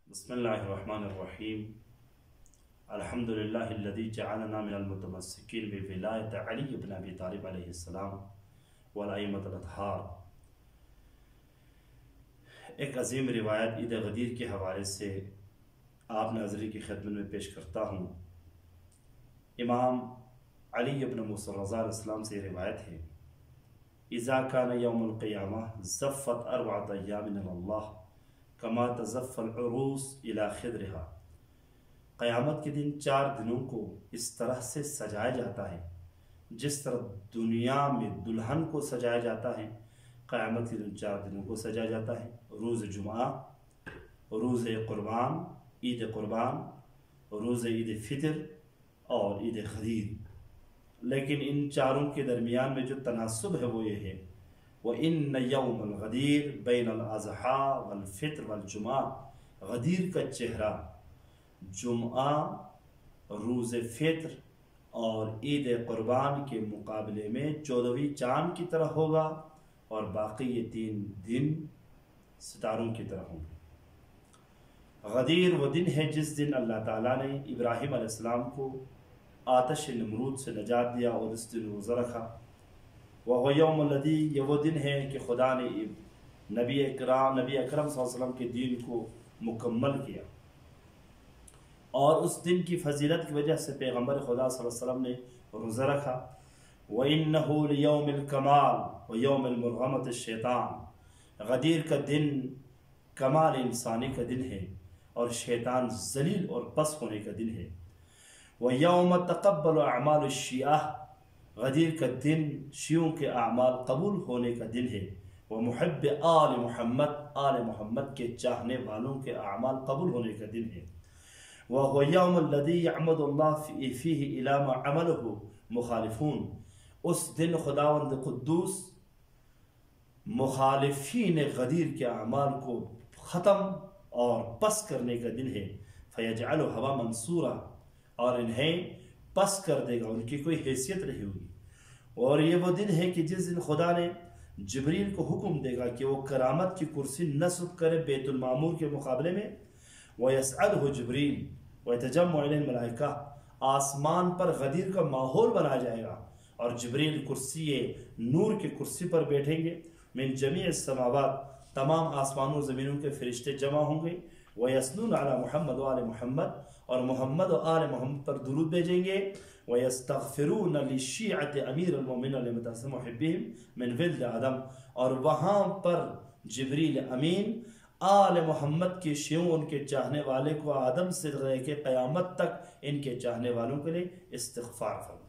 بسم اللہ الرحمن الرحیم الحمدللہ الذی جعلنا من المتمسکین بولایت علی بن ابی طالب علیہ السلام والائمۃ الاطہار۔ ایک عظیم روایت عید غدیر کے حوالے سے آپ ناظرین کی خدمت میں پیش کرتا ہوں۔ امام علی بن موسیٰ رضا علیہ السلام سے یہ روایت ہے: اذا کان یوم القیامہ زفت اربعۃ ایام من اللہ کما تزف العروس الى خدرها۔ قیامت کے دن 4 دنوں کو اس طرح سے سجایا جاتا ہے جس طرح دنیا میں دلہن کو سجایا جاتا ہے، قیامت کے دن 4 دنوں کو سجایا جاتا ہے: روز جمعہ، روز قربان، عید قربان، روز عید فطر اور عید غدیر۔ لیکن ان چاروں کے درمیان میں جو تناسب ہے وہ یہ ہے: وَإِنَّ يَوْمَ الْغَدِيرِ بَيْنَ الْأَضْحَىٰ وَالْفِطْرِ وَالْجُمْعَةِ۔ غدیر کا چہرہ جمعہ، روز فطر اور عید قربان کے مقابلے میں 14ویں چاند کی طرح ہوگا، اور باقی یہ 3 دن ستاروں کی طرح ہوں گے۔ غدیر وہ دن ہے جس دن اللہ تعالیٰ نے ابراہیم علیہ السلام کو آتش نمرود سے نجات دیا اور اس دن روزہ رکھا۔ وہ یوم الذی، یہ وہ دن ہے کہ خدا نے نبی اکرم صلی اللہ علیہ وسلم کے دین کو مکمل کیا، اور اس دن کی فضیلت کی وجہ سے پیغمبر خدا صلی اللہ علیہ وسلم نے روزہ رکھا۔ وَإِنَّهُ لِيَوْمِ الْكَمَالِ وَيَوْمِ الْمُرْغَمَةِ الشَّيْطَانِ۔ غدیر کا دن کمال انسانی کا دن ہے اور شیطان ذلیل اور پست ہونے کا دن ہے۔ وَيَوْمَ تَقَبَّلُ أَعْمَالُ الشِّيَعَةِ۔ غدیر کا دن شیعوں کے اعمال قبول ہونے کا دن ہے۔ وَمُحِبِّ آلِ محمد، آل محمد کے چاہنے والوں کے اعمال قبول ہونے کا دن ہے۔ وَهُوَ يَوْمُ الَّذِي يَعْمَدُ اللَّهُ فِيهِ إِلَىٰ مَا عَمَلَهُ مُخَالِفُونَ۔ اس دن خداوند قدوس مخالفین غدیر کے اعمال کو ختم اور پس کرنے کا دن ہے۔ فَيَجْعَلُ هَوَا مَنْصُورًا، اور انہیں پس کر دے گا، ان کی کوئی حیثیت نہیں ہوگی۔ اور یہ وہ دن ہے کہ جس دن خدا نے جبریل کو حکم دے گا کہ وہ کرامت کی کرسی نصب کرے بیت المعمور کے مقابلے میں۔ وَيَسْعَدُهُ جبریل وَيَتَجَمُّعُ إِلَيْهِ الْمَلَائِكَةُ۔ آسمان پر غدیر کا ماحول بنایا جائے گا اور جبریل کرسی نور کی کرسی پر بیٹھیں گے۔ من جمیع السماوات، تمام آسمانوں و زمینوں کے فرشتے جمع ہوں گے۔ وَيَسْنُونَ عَلَى مُحَمَّدٍ وَآلِ مُحَمَّدٍ، اور محمد و آل محمد پر درود بھیجیں گے۔ وَيَسْتَغْفِرُونَ لِلشِّيعَةِ أَمِيرِ الْمُؤْمِنِينَ لِمُتَعَصِّمِ مُحِبِّهِمْ مِنْ وِلْدِ آدم، اور وہاں پر جبریل امین آل محمد کے شیعوں، ان کے چاہنے والے کو آدم سے لے کے قیامت تک ان کے چاہنے والوں کے لیے استغفار فرمائے۔